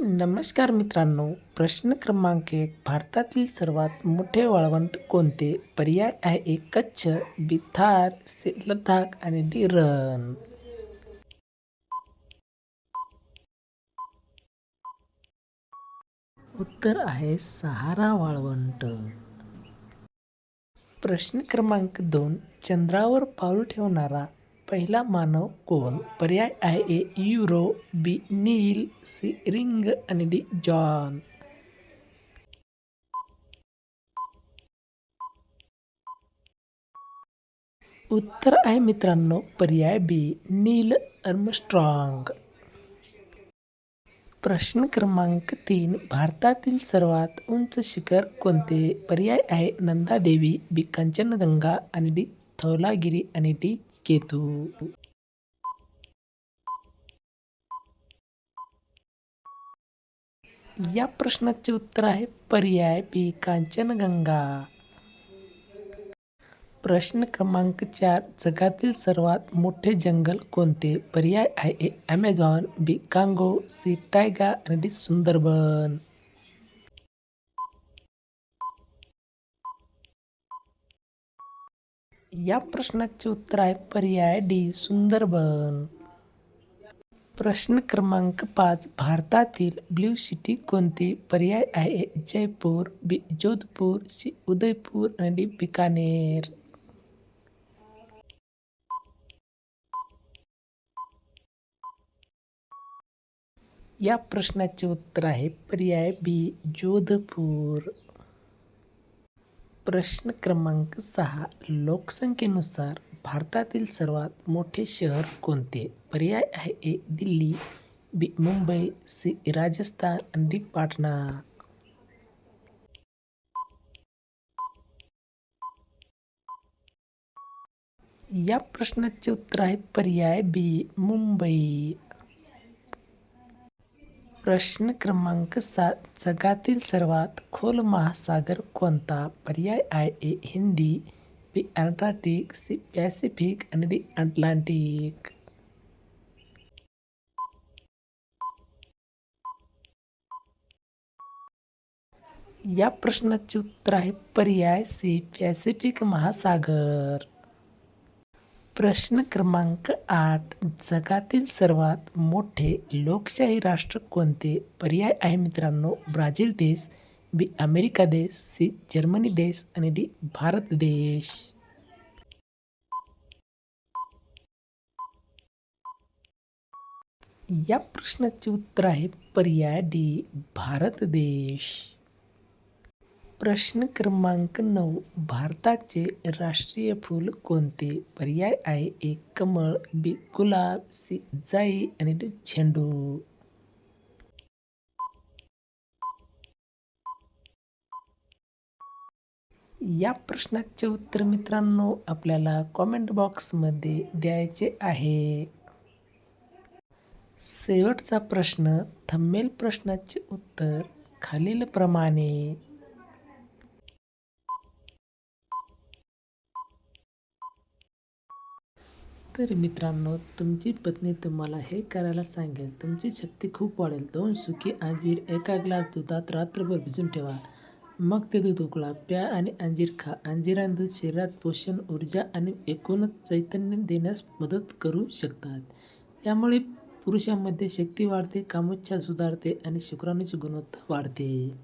नमस्कार मित्रांनो, प्रश्न क्रमांक 1. भारतातील सर्वात मोठे वाळवंट कोणते? पर्याय आहे ए. कच्छ, बी. थार, सी. लडाख आणि डी. रन. उत्तर आहे सहारा वाळवंट. प्रश्न क्रमांक 2. चंद्रावर पाऊल ठेवणारा पहिला मानव कोण? पर्याय आहे ए. युरो, बी. नील, सी. रिंग आणि डी. जॉन. उत्तर आहे मित्रांनो पर्याय बी. नील आर्मस्ट्रॉंग. प्रश्न क्रमांक 3. भारतातील सर्वात उंच शिखर कोणते? पर्याय आहे नंदा देवी, बी. कंचनजंगा आणि डी. धौलागिरी आणि डी. केतू. या प्रश्नाचे उत्तर आहे पर्याय बी. कांचनगंगा. प्रश्न क्रमांक 4. जगातील सर्वात मोठे जंगल कोणते? पर्याय आहे A. Amazon, B. Congo, C. Taiga आणि डी. सुंदरबन. या प्रश्नाचे उत्तर आहे पर्याय डी. सुंदरबन. प्रश्न क्रमांक 5. भारतातील ब्ल्यू सिटी कोणती? पर्याय आहे ए. जयपूर, बी. जोधपूर, सी. उदयपूर आणि डी. बिकानेर. या प्रश्नाचे उत्तर आहे पर्याय बी. जोधपूर. प्रश्न क्रमांक 6. लोकसंख्येनुसार भारतातील सर्वात मोठे शहर कोणते? पर्याय आहे ए. दिल्ली, बी. मुंबई, सी. राजस्थान आणि डी. पाटणा. या प्रश्नाचे उत्तर आहे पर्याय बी. मुंबई. प्रश्न क्रमांक 7. जगातील सर्वात खोल महासागर कोणता? पर्याय आहे A. Hindi, B. Antarctic, C. Pacific आणि डी. अटलांटिक. या प्रश्नाचे उत्तर आहे पर्याय सी. पॅसिफिक महासागर. प्रश्न क्रमांक 8. जगातील सर्वात मोठे लोकशाही राष्ट्र कोणते? पर्याय आहे मित्रांनो ब्राझील देश, बी. अमेरिका देश, सी. जर्मनी देश आणि डी. भारत देश. या प्रश्नाचे उत्तर आहे पर्याय डी. भारत देश. प्रश्न क्रमांक 9. भारताचे राष्ट्रीय फूल कोणते? पर्याय आहे ए. कमळ, बी. गुलाब, सी. जाई आणि डी. झेंडू. या प्रश्नाचे उत्तर मित्रांनो आपल्याला कॉमेंट बॉक्समध्ये द्यायचे आहे. शेवटचा प्रश्न. थंबनेल प्रश्नाचे उत्तर खालीलप्रमाणे. तर मित्रांनो तुमची पत्नी तुम्हाला हे करायला सांगेल. तुमची शक्ती खूप वाढेल. 2 सुकी अंजीर एका ग्लास दुधात रात्रभर भिजवून ठेवा. मग ते दूध उकळा, प्या आणि अंजीर खा. अंजीराने दूध शरीरात पोषण, ऊर्जा आणि एकूणच चैतन्य देण्यास मदत करू शकतात. यामुळे पुरुषांमध्ये शक्ती वाढते, कामोच्छा सुधारते आणि शुक्राणूची गुणवत्ता वाढते.